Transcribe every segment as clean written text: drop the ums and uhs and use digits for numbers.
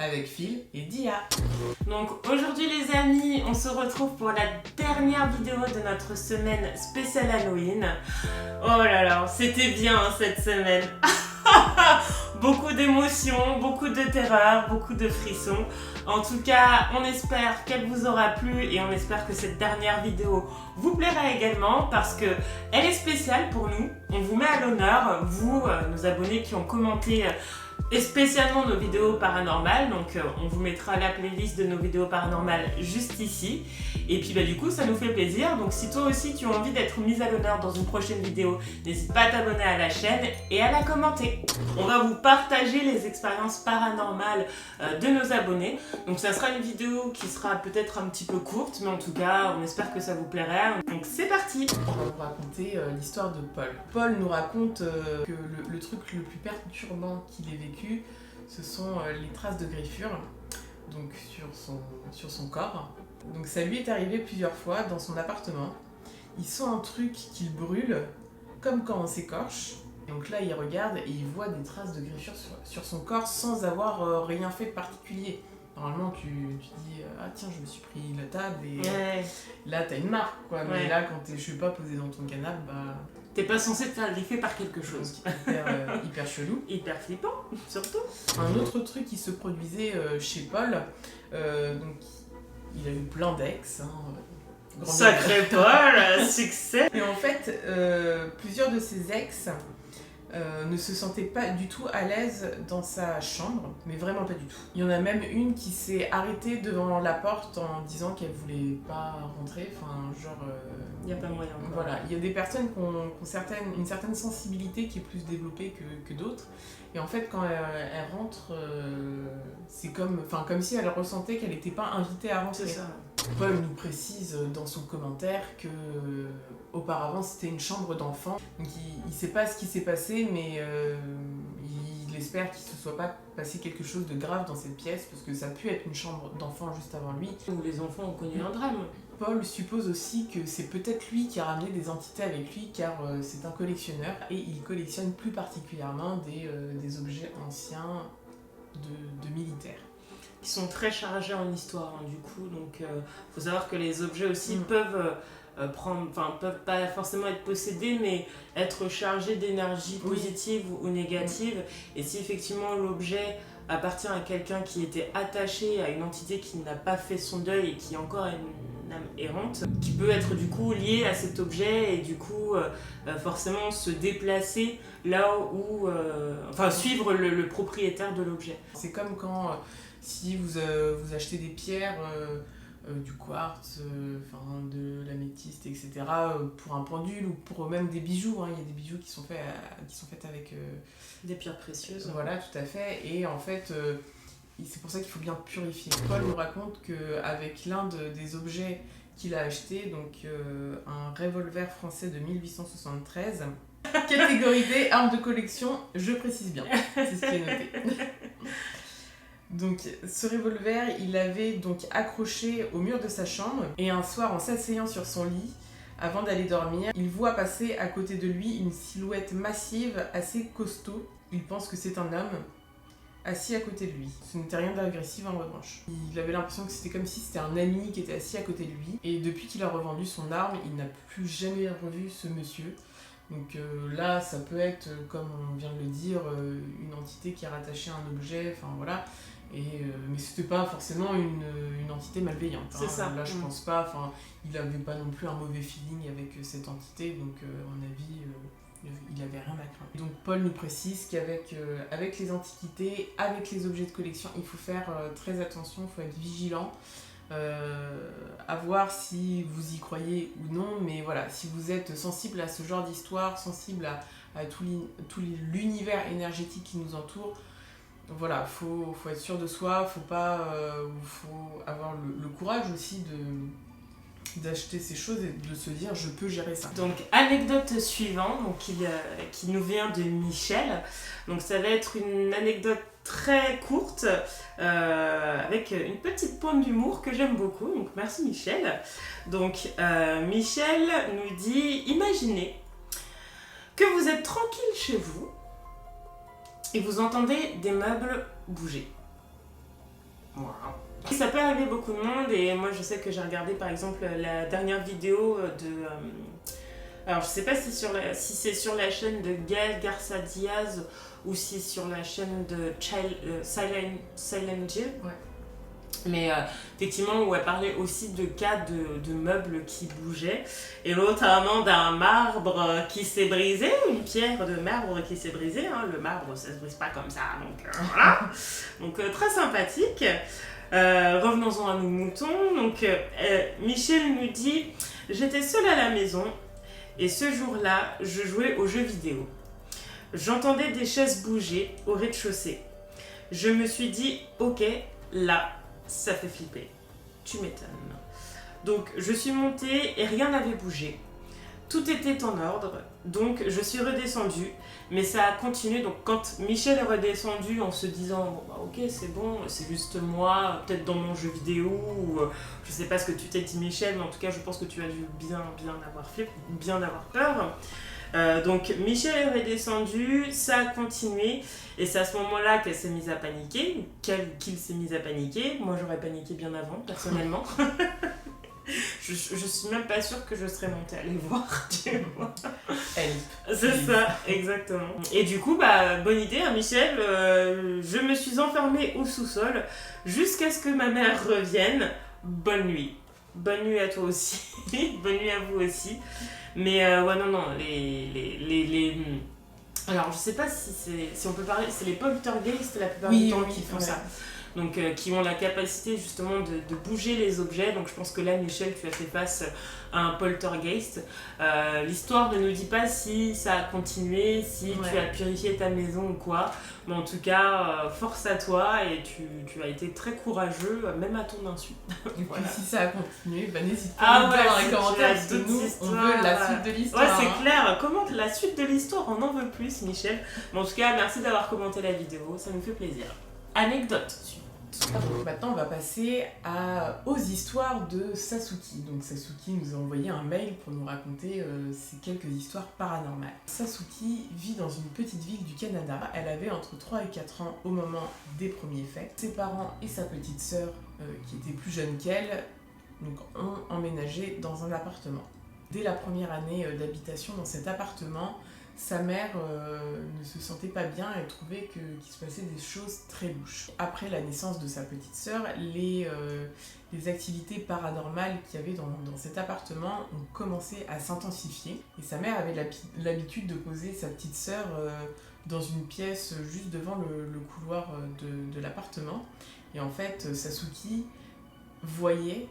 avec Phil et Dia. Donc aujourd'hui les amis, on se retrouve pour la dernière vidéo de notre semaine spéciale Halloween. Oh là là, c'était bien hein, cette semaine. Beaucoup d'émotions, beaucoup de terreur, beaucoup de frissons. En tout cas, on espère qu'elle vous aura plu et on espère que cette dernière vidéo vous plaira également parce que elle est spéciale pour nous. On vous met à l'honneur, vous, nos abonnés qui ont commenté et spécialement nos vidéos paranormales. Donc on vous mettra la playlist de nos vidéos paranormales juste ici. Et puis du coup ça nous fait plaisir. Donc si toi aussi tu as envie d'être mise à l'honneur dans une prochaine vidéo, n'hésite pas à t'abonner à la chaîne et à la commenter. On va vous partager les expériences paranormales de nos abonnés. Donc ça sera une vidéo qui sera peut-être un petit peu courte, mais en tout cas on espère que ça vous plairait. Donc c'est parti. On va vous raconter l'histoire de Paul. Paul nous raconte que le truc le plus perturbant qu'il ait vécu, ce sont les traces de griffures donc sur son corps. Donc ça lui est arrivé plusieurs fois dans son appartement. Il sent un truc qu'il brûle, comme quand on s'écorche. Donc là il regarde et il voit des traces de griffures sur son corps sans avoir rien fait de particulier. Normalement tu dis ah tiens je me suis pris la table et là t'as une marque quoi. Mais là quand je suis pas posé dans ton canapé t'es pas censé te faire griffer par quelque chose. Hyper chelou. Hyper flippant, surtout. Un autre truc qui se produisait chez Paul, donc il a eu plein d'ex. Sacré Paul, succès. Et en fait, plusieurs de ses ex ne se sentaient pas du tout à l'aise dans sa chambre, mais vraiment pas du tout. Il y en a même une qui s'est arrêtée devant la porte en disant qu'elle voulait pas rentrer, enfin genre... il n'y a pas moyen. Voilà, il y a des personnes qui ont une certaine sensibilité qui est plus développée que d'autres, et en fait quand elle rentre, c'est comme si elle ressentait qu'elle n'était pas invitée à rentrer. C'est ça. Paul nous précise dans son commentaire que auparavant c'était une chambre d'enfant. Donc il sait pas ce qui s'est passé, mais il espère qu'il ne se soit pas passé quelque chose de grave dans cette pièce, parce que ça a pu être une chambre d'enfant juste avant lui. Où les enfants ont connu un drame. Paul suppose aussi que c'est peut-être lui qui a ramené des entités avec lui, car c'est un collectionneur et il collectionne plus particulièrement des objets anciens de militaires. Qui sont très chargés en histoire hein, du coup, donc faut savoir que les objets aussi peuvent peuvent pas forcément être possédés, mais être chargés d'énergie positive ou négative. Et si effectivement l'objet appartient à quelqu'un qui était attaché à une entité qui n'a pas fait son deuil et qui est encore une âme errante, qui peut être du coup lié à cet objet et du coup forcément se déplacer là où... suivre le propriétaire de l'objet. C'est comme quand... si vous achetez des pierres, du quartz, de l'améthyste, etc., pour un pendule ou pour même des bijoux, il y a des bijoux qui sont faits avec... des pierres précieuses. Voilà, tout à fait. Et en fait, c'est pour ça qu'il faut bien purifier. Paul nous raconte qu'avec l'un des objets qu'il a acheté, donc un revolver français de 1873, catégorie D, arme de collection, je précise bien, c'est ce qui est noté. Donc ce revolver, il l'avait donc accroché au mur de sa chambre, et un soir en s'asseyant sur son lit, avant d'aller dormir, il voit passer à côté de lui une silhouette massive, assez costaud. Il pense que c'est un homme assis à côté de lui. Ce n'était rien d'agressif en revanche. Il avait l'impression que c'était comme si c'était un ami qui était assis à côté de lui, et depuis qu'il a revendu son arme, il n'a plus jamais revu ce monsieur. Donc là, ça peut être, comme on vient de le dire, une entité qui est rattachée à un objet, voilà. Mais c'était pas forcément une entité malveillante. C'est ça. Là, je pense pas. Il avait pas non plus un mauvais feeling avec cette entité, donc à mon avis, il avait rien à craindre. Donc Paul nous précise qu'avec avec les antiquités, avec les objets de collection, il faut faire très attention, il faut être vigilant. À voir si vous y croyez ou non, mais voilà, si vous êtes sensible à ce genre d'histoire, sensible à tout l'univers énergétique qui nous entoure, voilà, faut être sûr de soi, faut avoir le courage aussi d'acheter ces choses et de se dire je peux gérer ça. Donc anecdote suivante, donc, qui nous vient de Michel. Donc ça va être une anecdote très courte avec une petite pointe d'humour que j'aime beaucoup, donc merci Michel. Donc Michel nous dit: imaginez que vous êtes tranquille chez vous et vous entendez des meubles bouger. Voilà. Ça peut arriver beaucoup de monde et moi je sais que j'ai regardé par exemple la dernière vidéo de... alors je sais pas si c'est sur la chaîne de Gael Garcia Diaz ou si c'est sur la chaîne de Silent Jill. Ouais. Mais effectivement, où elle parlait aussi de cas de meubles qui bougeaient, et notamment d'un marbre qui s'est brisé, une pierre de marbre qui s'est brisée. Hein. Le marbre, ça se brise pas comme ça, donc voilà. Donc très sympathique. Revenons-en à nos moutons. Donc Michel nous dit « J'étais seule à la maison, et ce jour-là, je jouais aux jeux vidéo. J'entendais des chaises bouger au rez-de-chaussée. Je me suis dit « Ok, là, ça fait flipper. Tu m'étonnes. » Donc je suis montée et rien n'avait bougé. Tout était en ordre, donc je suis redescendue, mais ça a continué. Donc quand Michel est redescendu en se disant bon, bah, ok c'est bon, c'est juste moi, peut-être dans mon jeu vidéo, ou je sais pas ce que tu t'es dit Michel, mais en tout cas je pense que tu as dû bien avoir fait, bien avoir peur. Donc Michel est redescendu, ça a continué et c'est à ce moment-là qu'elle s'est mise à paniquer, qu'il s'est mis à paniquer. Moi j'aurais paniqué bien avant personnellement. je suis même pas sûre que je serais montée à les voir, tu vois. C'est ça, exactement. Et du coup, bah, bonne idée hein, Michel, je me suis enfermée au sous-sol jusqu'à ce que ma mère revienne. Bonne nuit. Bonne nuit à toi aussi. Bonne nuit à vous aussi. Mais ouais, non, alors, je sais pas si on peut parler, c'est les poltergeists la plupart du temps qui font ça. Donc, qui ont la capacité justement de bouger les objets. Donc, je pense que là, Michel, tu as fait face à un poltergeist. L'histoire ne nous dit pas si ça a continué, si tu as purifié ta maison ou quoi. Mais en tout cas, force à toi et tu as été très courageux, même à ton insu. Et puis si ça a continué, bah, n'hésite pas à nous dire dans les commentaires parce que nous, on veut la suite de l'histoire. Ouais, c'est clair. Commente la suite de l'histoire, on en veut plus, Michel. Mais en tout cas, merci d'avoir commenté la vidéo, ça nous fait plaisir. Anecdote suivante. Maintenant, on va passer aux histoires de Sasuki. Donc Sasuki nous a envoyé un mail pour nous raconter ces quelques histoires paranormales. Sasuki vit dans une petite ville du Canada. Elle avait entre 3 et 4 ans au moment des premiers faits. Ses parents et sa petite sœur, qui était plus jeune qu'elle, ont emménagé dans un appartement. Dès la première année d'habitation dans cet appartement, sa mère ne se sentait pas bien, elle trouvait qu'il se passait des choses très louches. Après la naissance de sa petite sœur, les activités paranormales qu'il y avait dans cet appartement ont commencé à s'intensifier. Et sa mère avait l'habitude de poser sa petite sœur dans une pièce juste devant le couloir de l'appartement. Et en fait, Sasuki voyait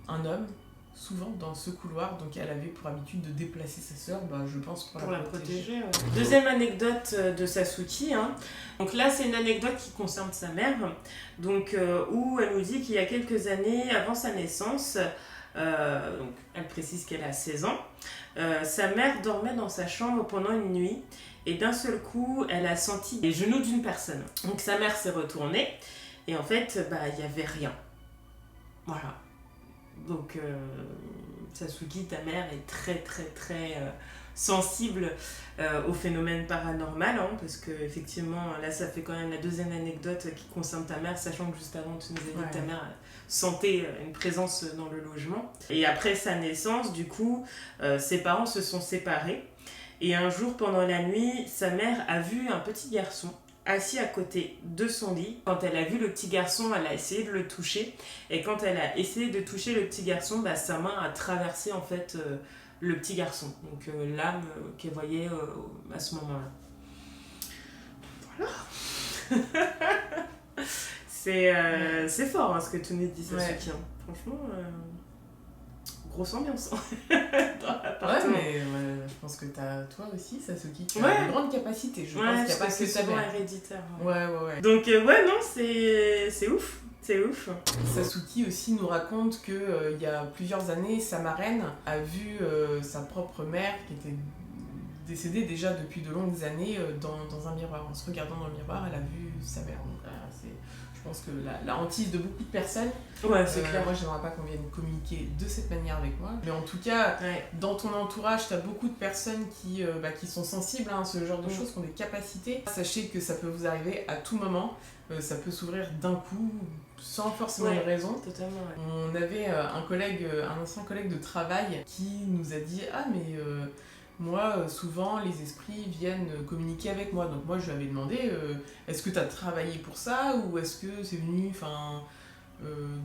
un homme souvent dans ce couloir, donc elle avait pour habitude de déplacer sa sœur, je pense pour la protéger. Ouais. Deuxième anecdote de Sasuki, hein. Donc là c'est une anecdote qui concerne sa mère, donc, où elle nous dit qu'il y a quelques années avant sa naissance, donc elle précise qu'elle a 16 ans, sa mère dormait dans sa chambre pendant une nuit et d'un seul coup elle a senti les genoux d'une personne. Donc sa mère s'est retournée et en fait il n'y avait rien. Voilà. Donc Sasuki, ta mère est très très très sensible au phénomène paranormal, hein, parce que effectivement là ça fait quand même la deuxième anecdote qui concerne ta mère, sachant que juste avant tu nous as dit que ta mère sentait une présence dans le logement. Et après sa naissance, du coup, ses parents se sont séparés et un jour pendant la nuit, sa mère a vu un petit garçon assis à côté de son lit. Quand elle a vu le petit garçon, elle a essayé de le toucher. Et quand elle a essayé de toucher le petit garçon, sa main a traversé en fait le petit garçon. Donc l'âme qu'elle voyait à ce moment-là. Voilà. C'est fort hein, ce que tu nous dis, Sasuki. Ouais. Franchement, grosse ambiance. Ouais, mais je pense que toi aussi, Sasuki, tu as une grande capacité. Je pense qu'il n'y a pas que ça héréditaire. Ouais. Donc, non, c'est ouf. C'est ouf. Sasuki aussi nous raconte qu'il y a plusieurs années, sa marraine a vu sa propre mère, qui était décédée déjà depuis de longues années dans un miroir. En se regardant dans le miroir, elle a vu sa mère. Donc, je pense que la hantise de beaucoup de personnes. Ouais, c'est clair. Moi, j'aimerais pas qu'on vienne communiquer de cette manière avec moi. Mais en tout cas, dans ton entourage, tu as beaucoup de personnes qui sont sensibles à ce genre de choses, qui ont des capacités. Sachez que ça peut vous arriver à tout moment. Ça peut s'ouvrir d'un coup, sans forcément une raison. Totalement, On avait un ancien collègue de travail qui nous a dit « Ah, mais moi, souvent, les esprits viennent communiquer avec moi. » Donc moi, je lui avais demandé « Est-ce que tu as travaillé pour ça ou est-ce que c'est venu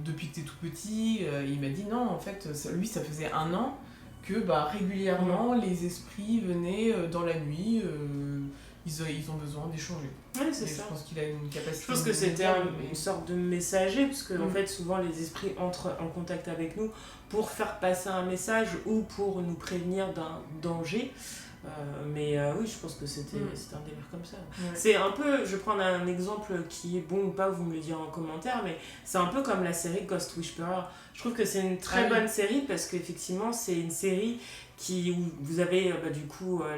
depuis que tu es tout petit ?» Il m'a dit « Non, en fait, lui, ça faisait 1 an que régulièrement, les esprits venaient dans la nuit. Ils ont besoin d'échanger. » Oui, c'est ça. Je pense qu'il a une capacité. Je pense que c'était une sorte de messager, parce que en fait, souvent les esprits entrent en contact avec nous pour faire passer un message ou pour nous prévenir d'un danger. Oui, je pense que c'était un délire comme ça. Ouais. C'est un peu, je vais prendre un exemple qui est bon ou pas, vous me le direz en commentaire, mais c'est un peu comme la série Ghost Whisperer. Je trouve que c'est une très bonne série parce qu'effectivement, c'est une série où vous avez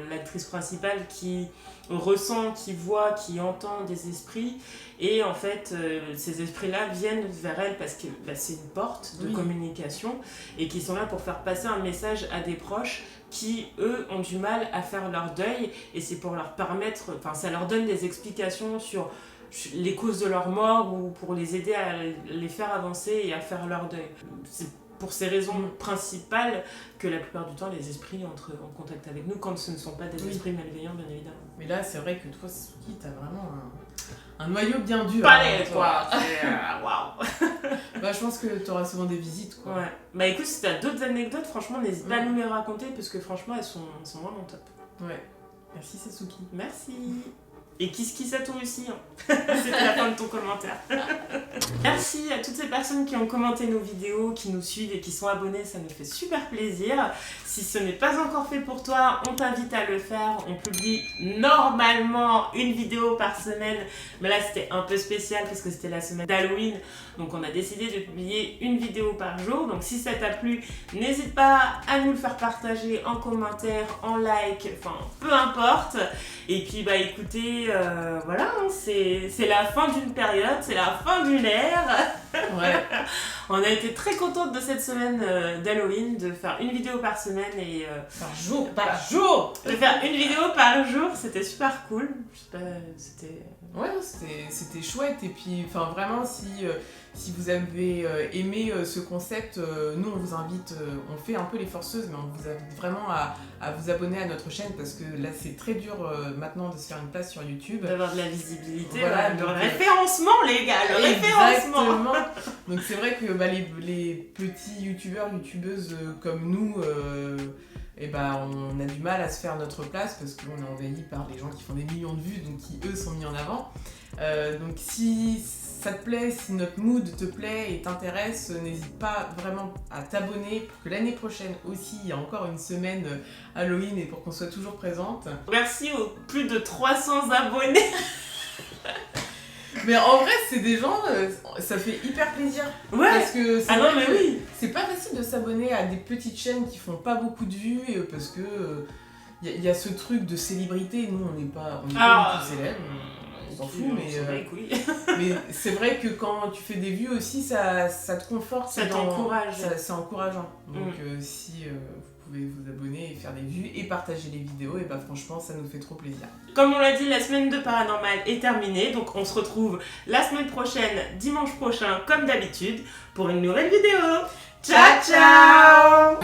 l'actrice principale qui ressent, qui voit, qui entend des esprits, et en fait ces esprits-là viennent vers elle parce que c'est une porte de communication et qui sont là pour faire passer un message à des proches qui eux ont du mal à faire leur deuil, et c'est pour leur permettre, ça leur donne des explications sur les causes de leur mort ou pour les aider à les faire avancer et à faire leur deuil. C'est pour ces raisons principales que la plupart du temps les esprits entrent en contact avec nous quand ce ne sont pas des esprits malveillants, bien évidemment. Mais là c'est vrai que toi Suki, t'as vraiment un noyau bien dur. Palais quoi. Waouh. Je pense que t'auras souvent des visites quoi. Ouais. Écoute, si t'as d'autres anecdotes, franchement n'hésite pas à nous les raconter parce que franchement elles sont vraiment top. Ouais. Merci Sasuki. Merci. Et kiss à toi aussi. C'était la fin de ton commentaire. Merci à toutes ces personnes qui ont commenté nos vidéos, qui nous suivent et qui sont abonnées, ça nous fait super plaisir. Si ce n'est pas encore fait pour toi, on t'invite à le faire. On publie normalement une vidéo par semaine, mais là c'était un peu spécial parce que c'était la semaine d'Halloween, donc on a décidé de publier une vidéo par jour. Donc si ça t'a plu, n'hésite pas à nous le faire partager en commentaire, en like, peu importe. Et puis écoutez, voilà, c'est la fin d'une période, c'est la fin d'une ère. Ouais. On a été très contente de cette semaine d'Halloween, de faire une vidéo par semaine et... Par jour. De faire une vidéo par jour, c'était super cool. Je sais pas, c'était... Ouais, c'était chouette. Et puis, vraiment, si vous avez aimé ce concept, nous on vous invite, on fait un peu les forceuses, mais on vous invite vraiment à vous abonner à notre chaîne parce que là c'est très dur maintenant de se faire une place sur YouTube. D'avoir de la visibilité, le référencement les gars, le référencement. Exactement. Donc c'est vrai que les petits youtubeuses comme nous, on a du mal à se faire notre place parce qu'on est envahi par les gens qui font des millions de vues, donc qui eux sont mis en avant. Donc si ça te plaît, si notre mood te plaît et t'intéresse, n'hésite pas vraiment à t'abonner pour que l'année prochaine aussi, il y a encore une semaine Halloween et pour qu'on soit toujours présente. Merci aux plus de 300 abonnés. Mais en vrai, c'est des gens, ça fait hyper plaisir. Ouais. Parce que oui. C'est pas facile de s'abonner à des petites chaînes qui font pas beaucoup de vues parce que y a ce truc de célébrité. Nous, on n'est pas du tout célèbres. On s'en fout, mais c'est vrai que quand tu fais des vues aussi, ça te conforte. Ça t'encourage. C'est encourageant. Donc si vous pouvez vous abonner et faire des vues et partager les vidéos, et franchement, ça nous fait trop plaisir. Comme on l'a dit, la semaine de Paranormal est terminée, donc on se retrouve la semaine prochaine, dimanche prochain, comme d'habitude, pour une nouvelle vidéo. Ciao, ciao.